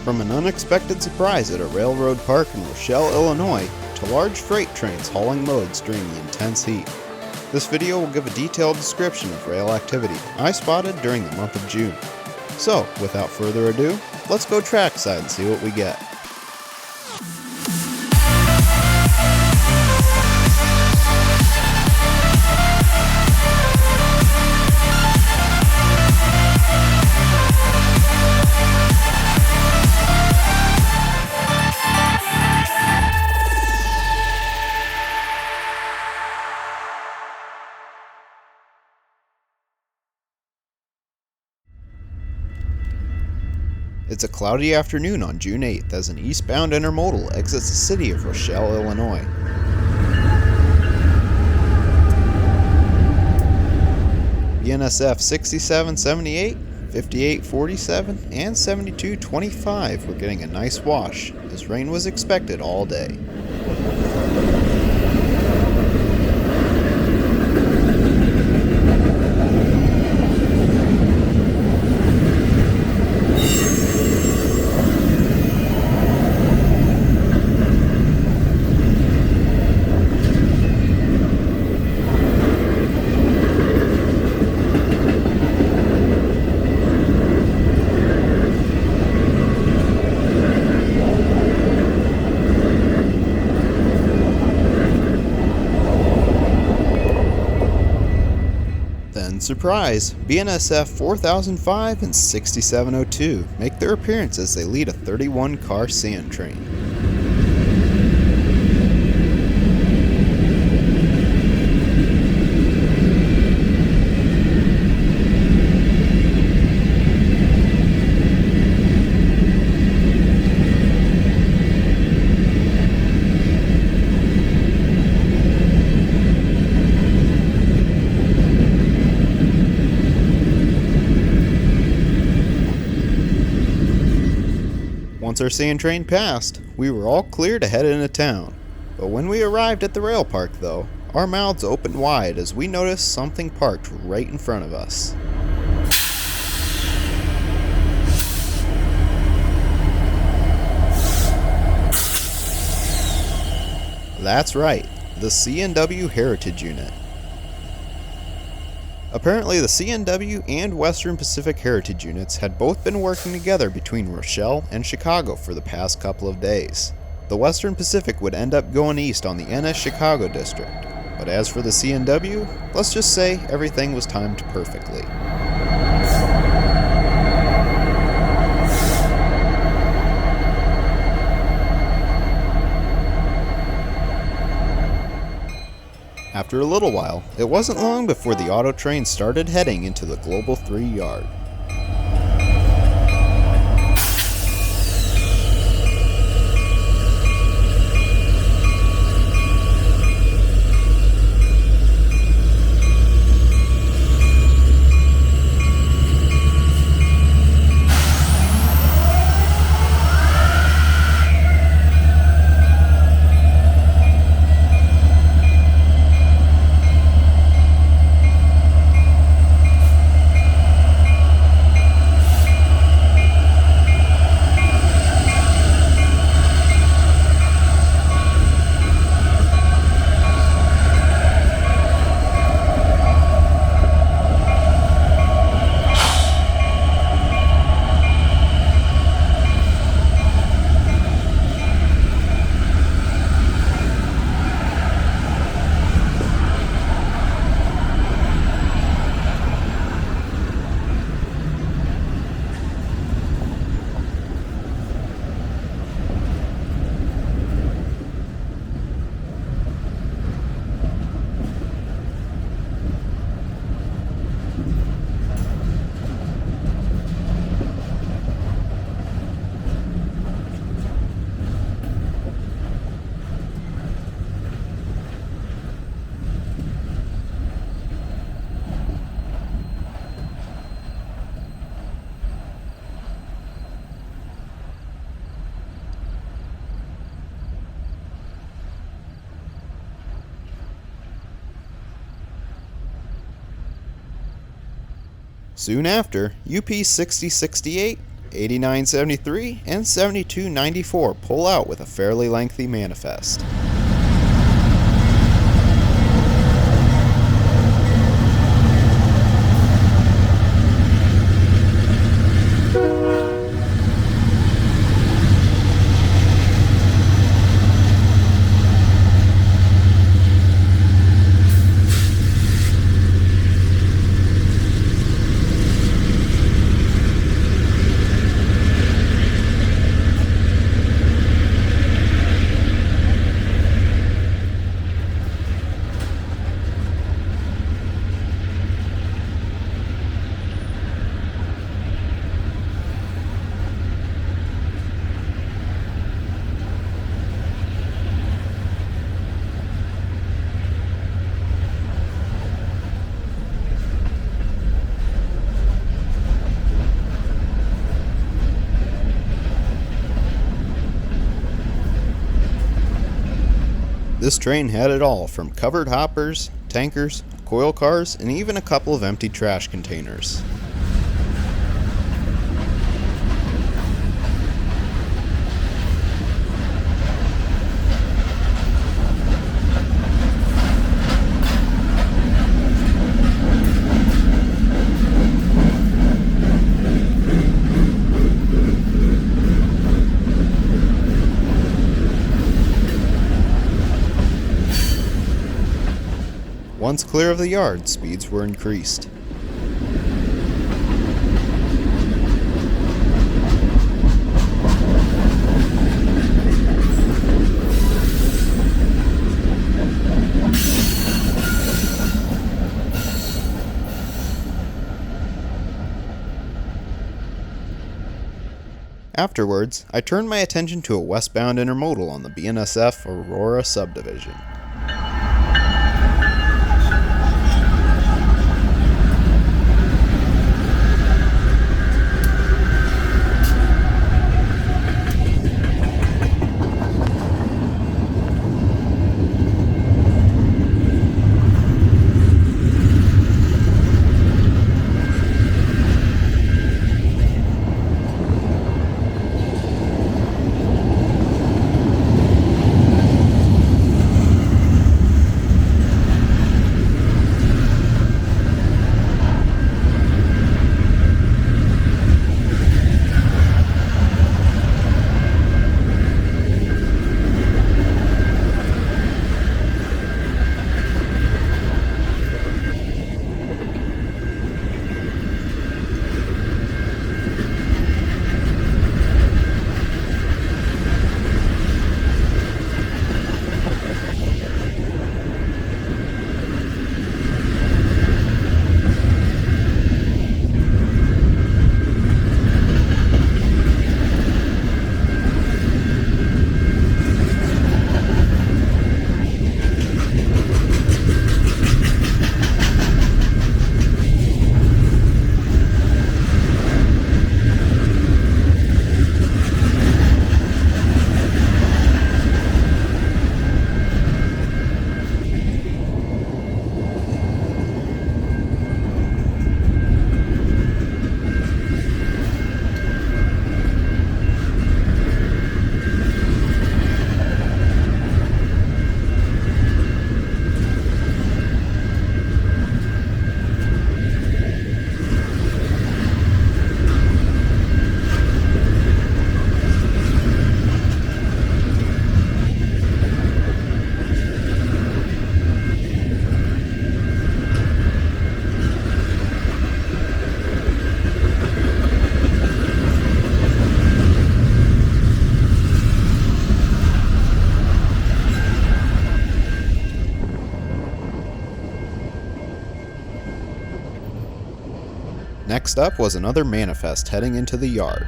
From an unexpected surprise at a railroad park in Rochelle, Illinois, to large freight trains hauling loads during the intense heat. This video will give a detailed description of rail activity I spotted during the month of June. So, without further ado, let's go trackside and see what we get. It's a cloudy afternoon on June 8th as an eastbound intermodal exits the city of Rochelle, Illinois. BNSF 6778, 5847, and 7225 were getting a nice wash, as rain was expected all day. Surprise! BNSF 4005 and 6702 make their appearance as they lead a 31-car sand train. Once our sand train passed, we were all clear to head into town. But when we arrived at the rail park though, our mouths opened wide as we noticed something parked right in front of us. That's right, the CNW Heritage Unit. Apparently the CNW and Western Pacific Heritage Units had both been working together between Rochelle and Chicago for the past couple of days. The Western Pacific would end up going east on the NS Chicago district, but as for the CNW, let's just say everything was timed perfectly. After a little while, it wasn't long before the auto train started heading into the Global 3 yard. Soon after, UP 6068, 8973 and 7294 pull out with a fairly lengthy manifest. This train had it all, from covered hoppers, tankers, coil cars, and even a couple of empty trash containers. Once clear of the yard, speeds were increased. Afterwards, I turned my attention to a westbound intermodal on the BNSF Peoria Subdivision. Next up was another manifest heading into the yard.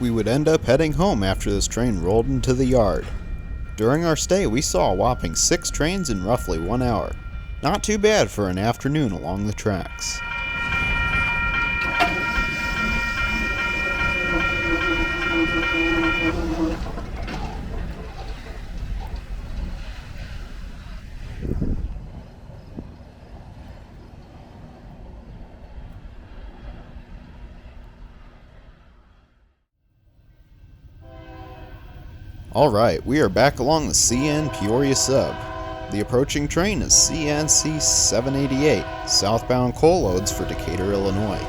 we would end up heading home after this train rolled into the yard. During our stay, we saw a whopping 6 trains in roughly 1 hour. Not too bad for an afternoon along the tracks. Alright, we are back along the CN Peoria Sub. The approaching train is CNC 788, southbound coal loads for Decatur, Illinois.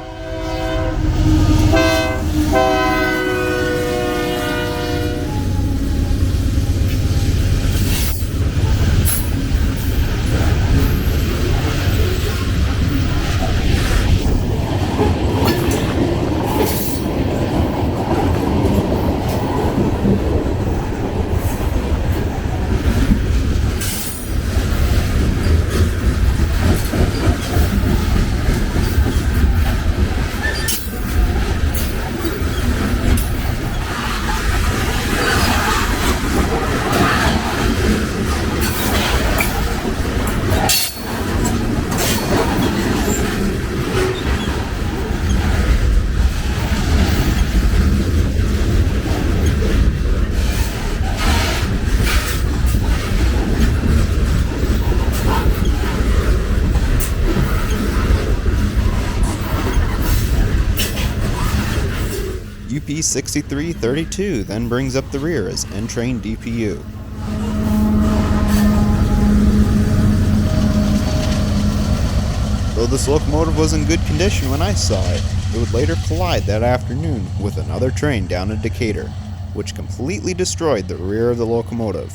UP 6332 then brings up the rear as N-Train DPU. Though this locomotive was in good condition when I saw it, it would later collide that afternoon with another train down in Decatur, which completely destroyed the rear of the locomotive.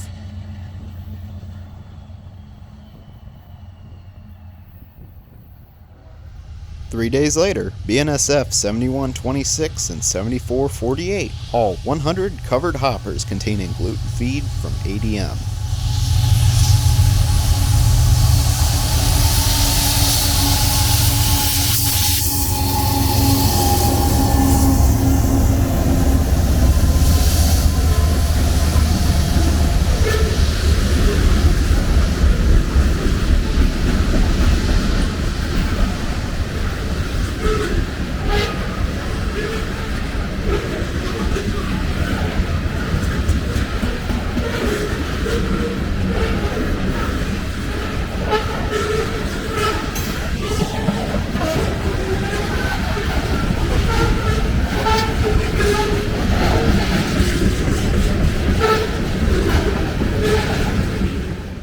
Three days later, BNSF 7126 and 7448 haul 100 covered hoppers containing gluten feed from ADM.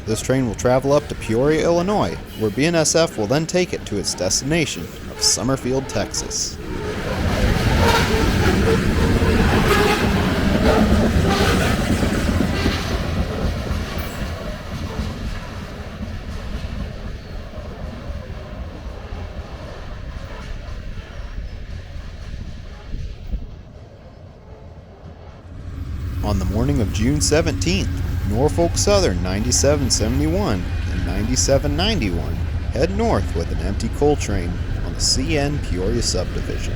This train will travel up to Peoria, Illinois, where BNSF will then take it to its destination of Summerfield, Texas. On the morning of June 17th, Norfolk Southern 9771 and 9791 head north with an empty coal train on the CN Peoria Subdivision.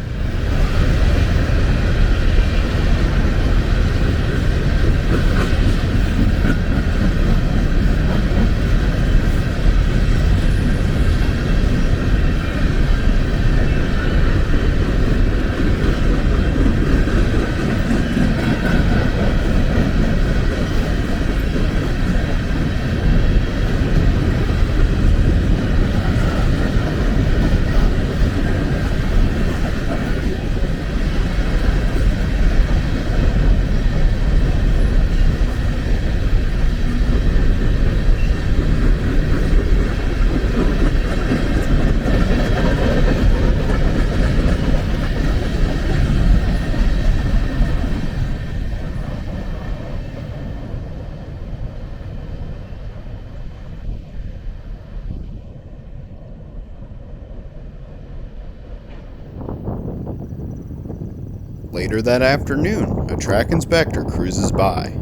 Later that afternoon, a track inspector cruises by.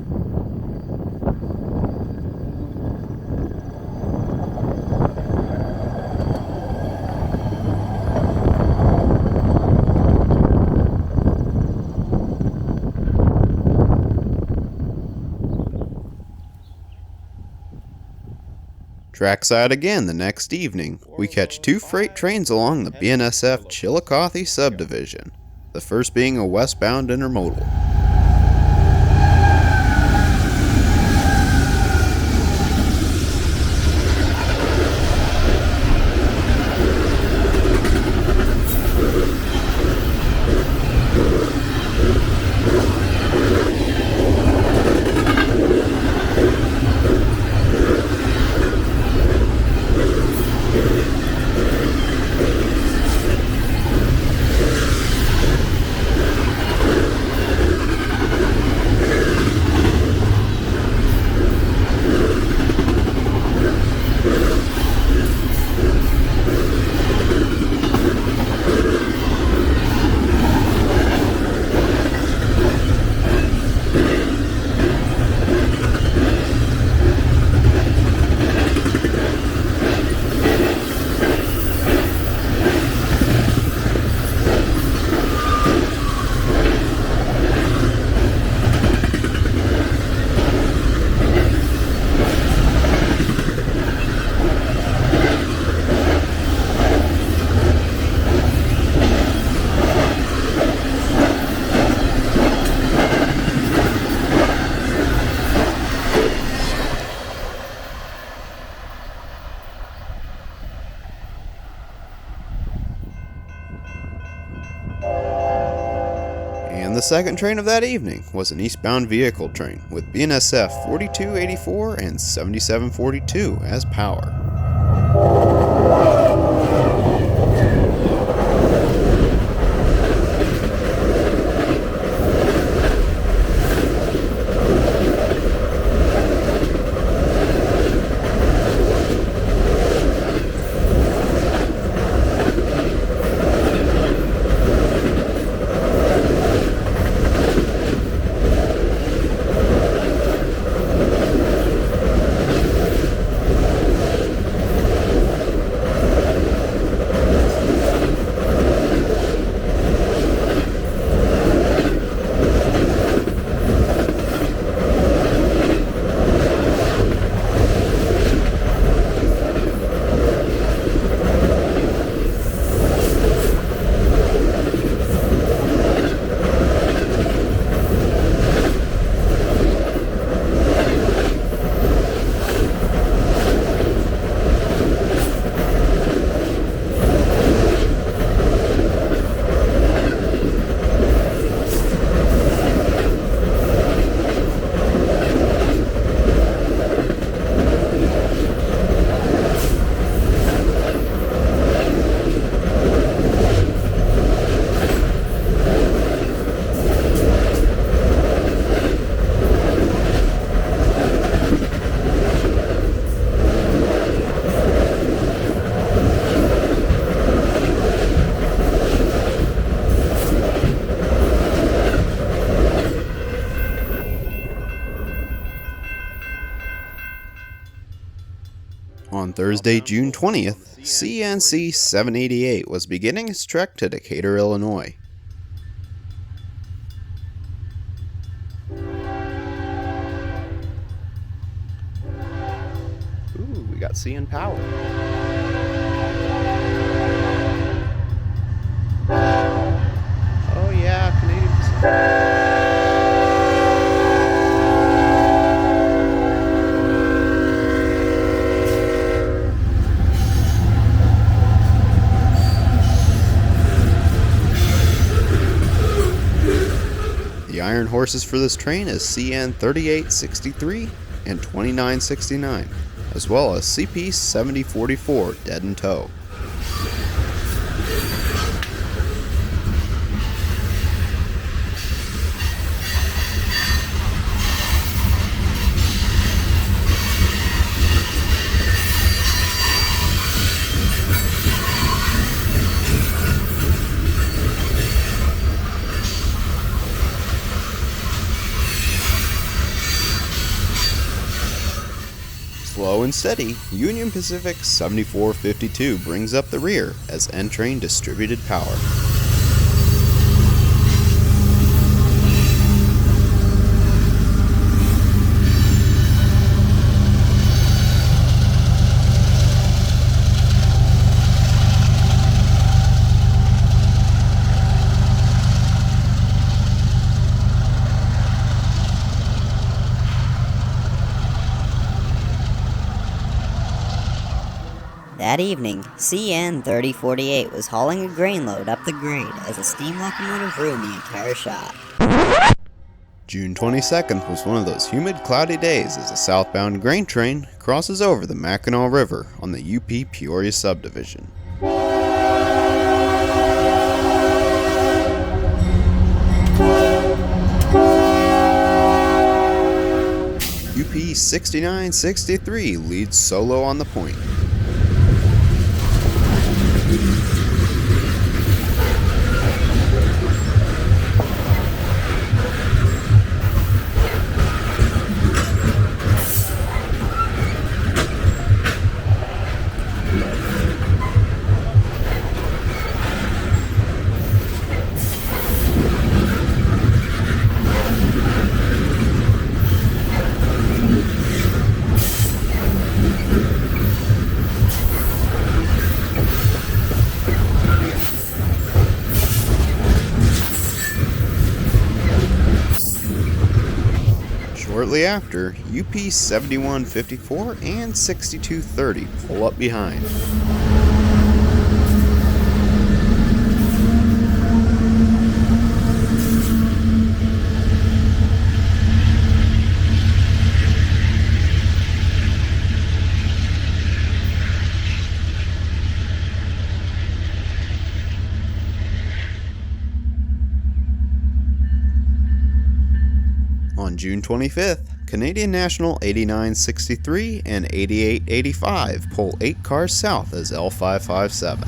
Trackside again the next evening, we catch two freight trains along the BNSF Chillicothe Subdivision, the first being a westbound intermodal. And the second train of that evening was an eastbound vehicle train with BNSF 4284 and 7742 as power. On Thursday, June 20th, CNC 788 was beginning its trek to Decatur, Illinois. Ooh, we got CN Power. Oh yeah, Canadian Pacific. The iron horses for this train is CN 3863 and 2969, as well as CP 7044 dead in tow. Slow and steady, Union Pacific 7452 brings up the rear as N-Train distributed power. That evening, CN 3048 was hauling a grain load up the grade as a steam locomotive ruined the entire shop. June 22nd was one of those humid, cloudy days as a southbound grain train crosses over the Mackinac River on the UP Peoria Subdivision. UP 6963 leads solo on the point. Shortly after, UP 7154 and 6230 pull up behind. On June 25th, Canadian National 8963 and 8885 pull 8 cars south as L557.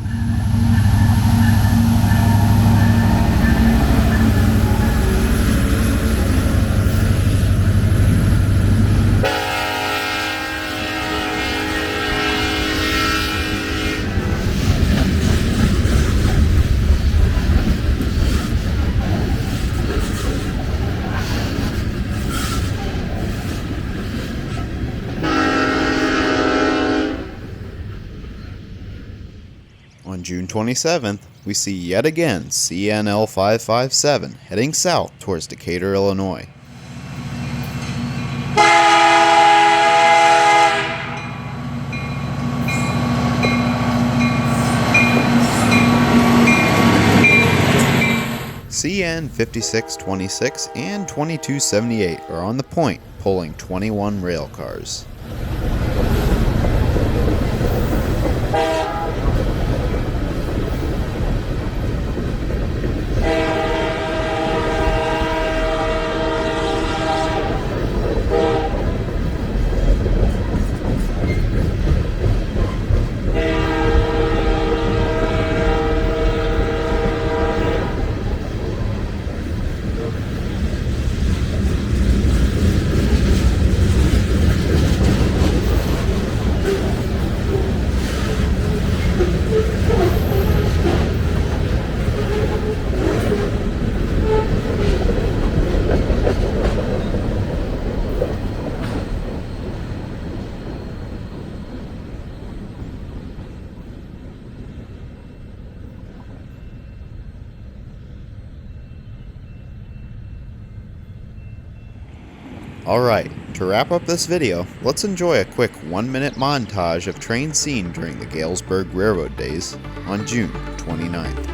On June 27th, we see yet again CNL 557 heading south towards Decatur, Illinois. CN 5626 and 2278 are on the point, pulling 21 rail cars. Alright, to wrap up this video, let's enjoy a quick 1-minute montage of trains seen during the Galesburg Railroad days on June 29th.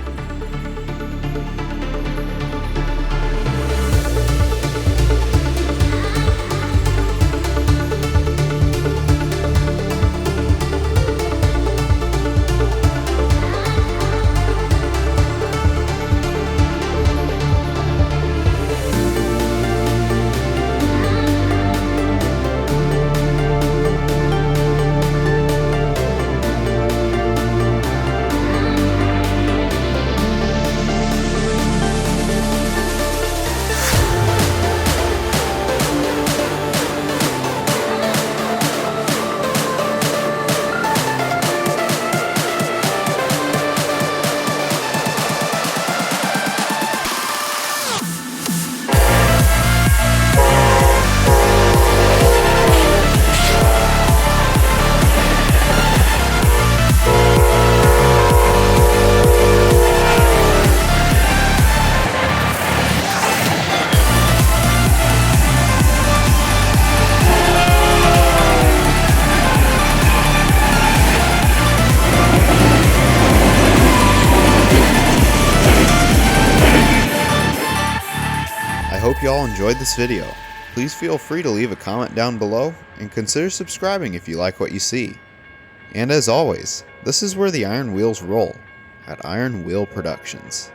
y'all enjoyed this video. Please feel free to leave a comment down below and consider subscribing if you like what you see. And as always, this is where the iron wheels roll at Iron Wheel Productions.